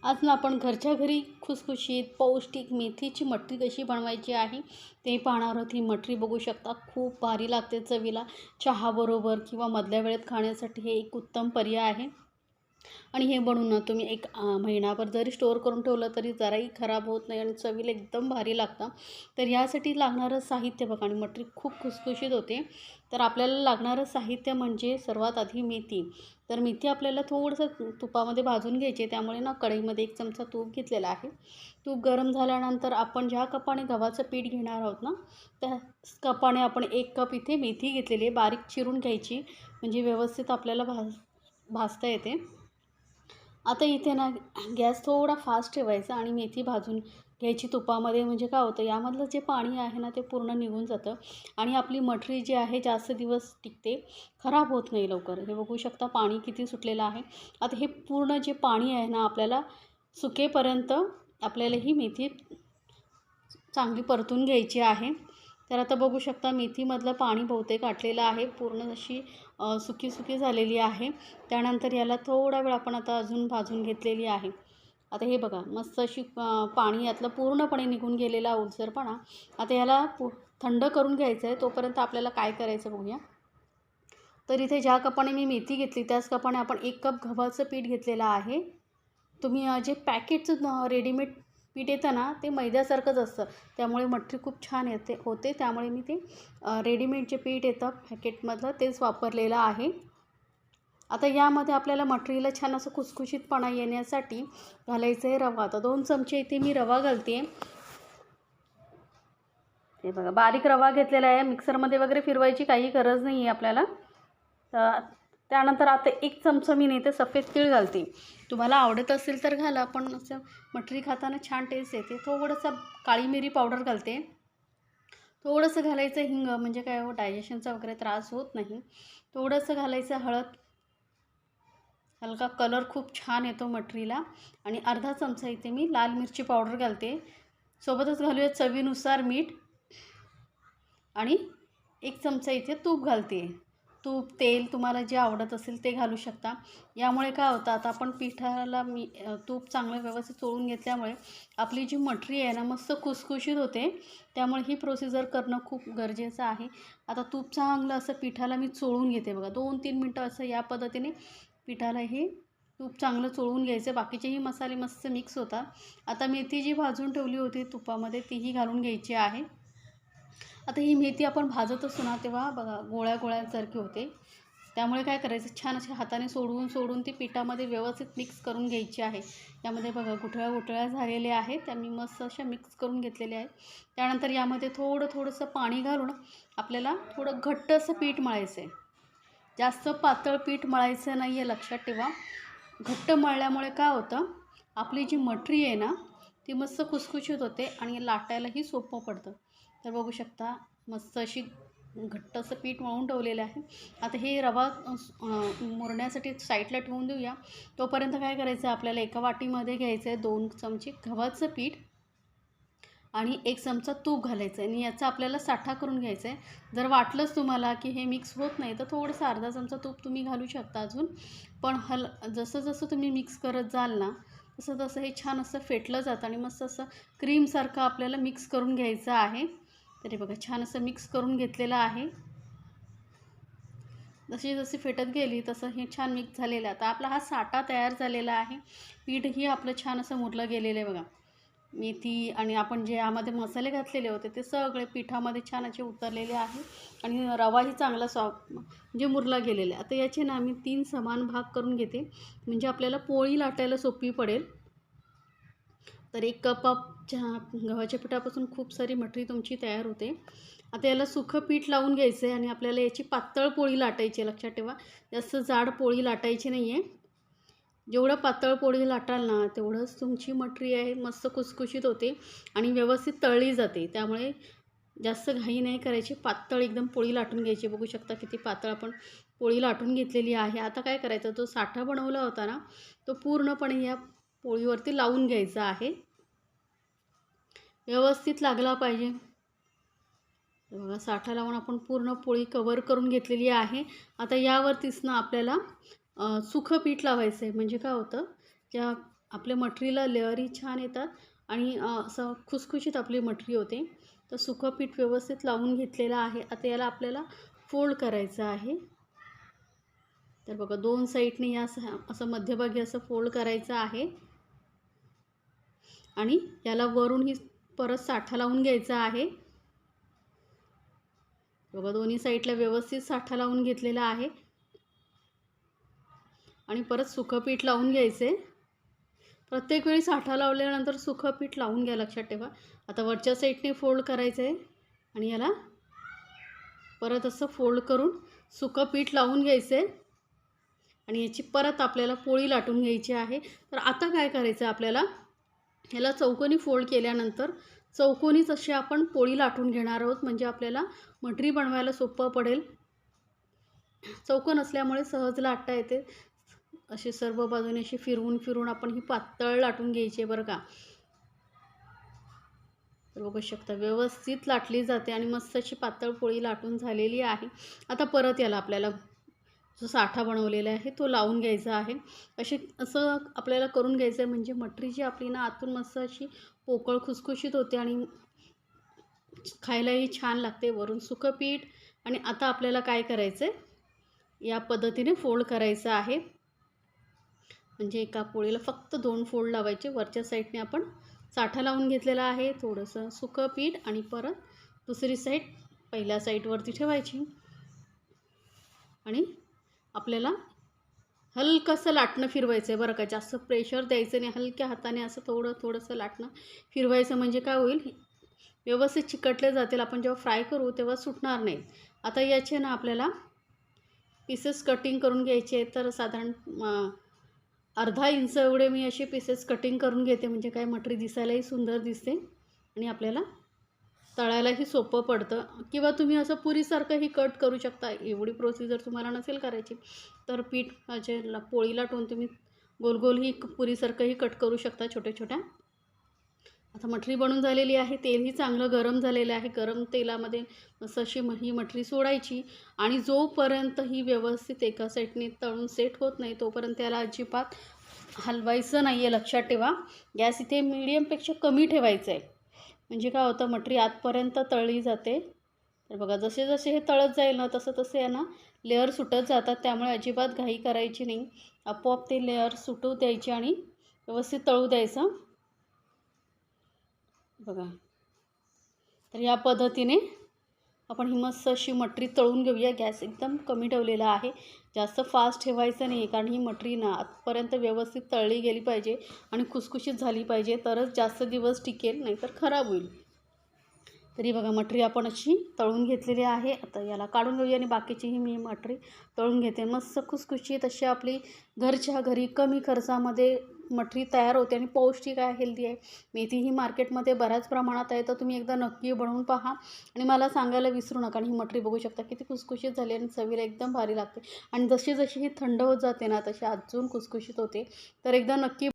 आज ना आपण घरच्या घरी खुसखुशीत पौष्टिक मेथीची मटरी कशी बनवायची आहे ते पाहणार आहोत। ही मटरी बघू शकता, खूप भारी लागते चवीला। चहाबरोबर किंवा मधल्या वेळेत खाण्यासाठी हे एक उत्तम पर्याय आहे। आणि हे बनवून ना तुम्ही एक महिनाभर जरी स्टोअर करून ठेवलं तरी जराही खराब होत नाही आणि चवीला एकदम भारी लागतं। तर यासाठी लागणारं साहित्य बघा, आणि मटरी खूप खुसखुशीत होते। तर आपल्याला लागणारं साहित्य म्हणजे सर्वात आधी मेथी। तर मेथी आपल्याला थोडंसं तुपामध्ये भाजून घ्यायची, त्यामुळे ना कढईमध्ये 1 चमचा तूप घेतलेला आहे। तूप गरम झाल्यानंतर आपण ज्या कपाने गव्हाचं पीठ घेणार आहोत ना, त्या कपाने आपण 1 कप इथे मेथी घेतलेली आहे, बारीक चिरून घ्यायची, म्हणजे व्यवस्थित आपल्याला भाजता येते। आता इथे ना गॅस थोडा फास्ट ठेवायचा आणि मेथी भाजून घ्यायची तुपामध्ये, म्हणजे काय होतं यामधलं जे पाणी आहे ना ते पूर्ण निघून जातं आणि आपली मटरी जी आहे जास्त दिवस टिकते, खराब होत नाही लवकर। हे बघू शकता पाणी किती सुटलेलं आहे। आता हे पूर्ण जे पाणी आहे ना आपल्याला सुकेपर्यंत आपल्याला ही मेथी चांगली परतून घ्यायची आहे। तर आता बघू शकता मेथीमधलं पाणी बहुतेक आटलेलं आहे, पूर्ण अशी सुकी सुकी झालेली आहे। त्यानंतर याला थोडा वेळ आपण आता अजून भाजून घेतलेली आहे। आता हे बघा मस्त अशी पाणी यातलं पूर्णपणे निघून गेलेला ओलसरपणा। आता याला थंड करून घ्यायचं आहे, तोपर्यंत आपल्याला काय करायचं बघूया। तर इथे ज्या कपाने मी मेथी घेतली त्याच कपाने आपण 1 कप गव्हाचं पीठ घेतलेलं आहे। तुम्ही जे पॅकेटचं रेडीमेड पीठ येतं ना ते मैद्यासारखंच असतं, त्यामुळे मटरी खूप छान होते। त्यामुळे मी ते रेडीमेड जे पीठ येतं पॅकेटमधलं तेच वापरलेलं आहे। आता यामध्ये आपल्याला मटरीला छान असं खुसखुशीतपणा येण्यासाठी घालायचं आहे रवा। तर 2 चमचे इथे मी रवा घालते। हे बघा बारीक रवा घेतलेला आहे, मिक्सरमध्ये वगैरे फिरवायची काही गरज नाही आहे आपल्याला। तर त्यानंतर आता 1 चमचा मी इथे सफेद तीळ घालते। तुम्हाला आवडत असेल तर घाला, पण असं मटरी खाताना छान टेस्ट येते। थोडंसं काळी मिरी पावडर घालते, थोडंसं घालायचं हिंग, म्हणजे काय हो डायजेशनचा वगैरे त्रास होत नाही। थोडंसं घालायचं हळद, हलका कलर खूप छान येतो मटरीला। आणि अर्धा चमचा इथे मी लाल मिरची पावडर घालते। सोबतच घालूया चवीनुसार मीठ आणि 1 चमचा इथे तूप घालते। तूप तेल तुम्हाला जे आवडत असेल ते घालू शकता। यामुळे काय होतं, आता आपण पिठाला तूप चांगलं व्यवस्थित चोळून घेतल्यामुळे आपली जी मटरी आहे ना मस्त खुसखुशीत होते। त्यामुळे ही प्रोसिजर करणं खूप गरजेचं आहे। आता तूप चांगलं असं पिठाला मी चोळून घेते बघा, 2-3 मिनटं असं या पद्धतीने पिठाला हे तूप चांगलं चोळून घ्यायचं। बाकीचेही मसाले मस्त मिक्स होतात। आता मेथी जी भाजून ठेवली होती तुपामध्ये तीही घालून घ्यायची आहे। आता ही मेथी आपण भाजत असतो ना तेव्हा बघा गोळ्या गोळ्यासारखी होते, त्यामुळे काय करायचं छान अशा हाताने सोडून ती पिठामध्ये व्यवस्थित मिक्स करून घ्यायची आहे। यामध्ये बघा गुठळ्या झालेल्या आहेत, त्या मी मस्त अशा मिक्स करून घेतलेल्या आहेत। त्यानंतर यामध्ये थोडंसं पाणी घालून आपल्याला थोडं घट्ट असं पीठ मळायचं आहे। जास्त पातळ पीठ मळायचं नाही आहे, लक्षात ठेवा। घट्ट मळल्यामुळे काय होतं, आपली जी मटरी आहे ना ती मस्त खुसखुशीत होते आणि लाटायलाही सोपं पडतं। तर बघू शकता मस्त अशी घट्ट असं पीठ मळून ठेवलेलं आहे। आता हे रवा मुरण्यासाठी साईडला ठेवून देऊया। तोपर्यंत काय करायचं आपल्याला, एका वाटीमध्ये घ्यायचं आहे 2 चमचे गव्हाचं पीठ आणि 1 चमचा तूप घालायचं आहे आणि याचा आपल्याला साठा करून घ्यायचा आहे। जर वाटलंच तुम्हाला की हे मिक्स होत नाही तर थोडंसं अर्धा चमचा तूप तुम्ही घालू शकता अजून। पण जसं तुम्ही मिक्स करत जाल ना तसं हे छान असं फेटलं जातं आणि मस्त असं क्रीमसारखं आपल्याला मिक्स करून घ्यायचं आहे। तरी बघा छान असं मिक्स करून घेतलेलं आहे। जशी फेटत गेली तसं हे छान मिक्स झालेलं आहे। आता आपला हा साठा तयार झालेला आहे। पीठही आपलं छान असं मुरलं गेलेलं आहे बघा। मेथी आणि आपण जे यामध्ये मसाले घातलेले होते ते सगळे पिठामध्ये छान असे उतरलेले आहे आणि रवाही चांगला सॉफ्ट म्हणजे मुरला गेलेला आहे। आता याचे ना मी 3 समान भाग करून घेते, म्हणजे आपल्याला पोळी लाटायला सोपी पडेल। तर 1 कप गव्हाच्या पिठापासून खूप सारी मटरी तुमची तयार होते। आता याला सुखं पीठ लावून घ्यायचं आहे आणि आपल्याला याची पातळ पोळी लाटायची आहे, लक्षात ठेवा। जास्त जाड पोळी लाटायची नाही आहे। जेवढं पातळ पोळी लाटाल ना तेवढंच तुमची मटरी आहे मस्त खुसखुशीत होते आणि व्यवस्थित तळली जाते। त्यामुळे जास्त घाई नाही करायची, पातळ एकदम पोळी लाटून घ्यायची। बघू शकता किती पातळ आपण पोळी लाटून घेतलेली आहे। आता काय करायचं, तो साठा बनवला होता ना तो पूर्णपणे या पोळीवरती लावून घ्यायचा आहे, व्यवस्थित लागला पाहिजे। बघा साठा लावून आपण पूर्ण पोळी कवर करून घेतलेली आहे। आता यावरतीच ना आपल्याला सुखं पीठ लावायचं आहे, म्हणजे काय होतं, ज्या आपल्या मटरीला लेअरही छान येतात आणि असं खुसखुशीत आपली मटरी होते. तर सुकं पीठ व्यवस्थित लावून घेतलेलं आहे. आता याला आपल्याला फोल्ड करायचं आहे. तर बघा 2 साईडने या असं मध्यभागी असं फोल्ड करायचं आहे आणि याला वरूनही परत साठा लावून घ्यायचा आहे. बघा दोन्ही साईडला व्यवस्थित साठा लावून घेतलेला आहे आणि परत सुकं पीठ लावून घ्यायचे. प्रत्येक वेळी साठा लावल्यानंतर सुकं पीठ लावून घ्या, लक्षात ठेवा. आता वरच्या साईडने फोल्ड करायचं आहे आणि याला परत असं फोल्ड करून सुकं पीठ लावून घ्यायचं आहे आणि याची परत आपल्याला पोळी लाटून घ्यायची आहे. तर आता काय करायचं आपल्याला, याला चौकोनी फोल्ड केल्यानंतर चौकोनीच अशी आपण पोळी लाटून घेणार आहोत, म्हणजे आपल्याला मटरी बनवायला सोपं पडेल. चौकोन असल्यामुळे सहज लाटता येते. अशी सर्व बाजूने अशी फिरवून फिरवून आपण ही पातळ लाटून घ्यायची आहे बरं का. तर बघू शकता व्यवस्थित लाटली जाते आणि मस्त अशी पातळ पोळी लाटून झालेली आहे. आता परत याला आपल्याला जो साठा बनवलेला आहे तो लावून घ्यायचा आहे. असं आपल्याला करून घ्यायचं आहे, म्हणजे मटरी जी आपली ना आतून मस्त अशी पोकळ खुसखुशीत होते आणि खायलाही छान लागते. वरून सुकं पीठ आणि आता आपल्याला काय करायचं आहे, या पद्धतीने फोल्ड करायचं आहे. म्हणजे एका पोळीला फक्त 2 फोल्ड लावायचे. वरच्या साईडने आपण साठा लावून घेतलेला आहे, थोडंसं सुकं पीठ आणि परत दुसरी साईड पहिल्या साईडवरती ठेवायची आणि आपल्याला हलकंसं लाटणं फिरवायचं आहे बरं का. जास्त प्रेशर द्यायचं नाही, हलक्या हाताने असं थोडंसं लाटणं फिरवायचं, म्हणजे काय होईल, व्यवस्थित चिकटले जातील. आपण जेव्हा फ्राय करू तेव्हा सुटणार नाही. आता याचे ना आपल्याला पीसेस कटिंग करून घ्यायचे आहेत. तर साधारण अर्धा इंच एवढे मी असे पीसेस कटिंग करून घेते, म्हणजे काय मटरी दिसायलाही सुंदर दिसते आणि आपल्याला तळायलाही सोपं पडतं. किंवा तुम्ही असं पुरीसारखंही कट करू शकता. एवढी प्रोसिजर तुम्हाला नसेल करायची तर पीठ पोळी लाटून तुम्ही गोल गोलही पुरीसारखंही कट करू शकता छोट्या छोट्या. आता मटरी बनून झालेली आहे. तेलही चांगलं गरम झालेलं आहे. गरम तेलामध्ये मस्त अशी ही मटरी सोडायची आणि जोपर्यंत ही व्यवस्थित एका साईडने तळून सेट होत नाही तोपर्यंत त्याला अजिबात हलवायचं नाही आहे, लक्षात ठेवा. गॅस इथे मीडियमपेक्षा कमी ठेवायचं आहे, म्हणजे काय होतं, मटरी आतपर्यंत तळली जाते. तर बघा जसे जसे हे तळत जाईल ना तसं तसे आहे ना लेअर सुटत जातात. त्यामुळे अजिबात घाई करायची नाही. आपोआप ते लेअर सुटू द्यायचे आणि व्यवस्थित तळू द्यायचं बघा. तर या पद्धतीने आपण ही मस्त अशी मटरी तळून घेऊया. गॅस एकदम कमी ठेवलेला आहे, जास्त फास्ट ठेवायचं नाही, कारण ही मटरी ना आतपर्यंत व्यवस्थित तळली गेली पाहिजे आणि खुसखुशीत झाली पाहिजे, तरच जास्त दिवस टिकेल, नाहीतर खराब होईल. तरी बघा मटरी आपण अशी तळून घेतलेली आहे. आता याला काढून घेऊया आणि बाकीचीही मी मटरी तळून घेते. मस्त खुसखुशीत अशी आपली घरच्या घरी कमी खर्चामध्ये मटरी तयार होते आणि पौष्टिक आहे, हेल्दी आहे. मेथी ही मार्केटमध्ये बऱ्याच प्रमाणात आहे, तर तुम्ही एकदा नक्की बनवून पहा आणि मला सांगायला विसरू नका. आणि ही मटरी बघू शकता किती खुसखुशीत झाली आणि चवीला एकदम भारी लागते आणि जशी जशी ही थंड होत जाते ना तशी अजून खुसखुशीत होते. तर एकदा नक्की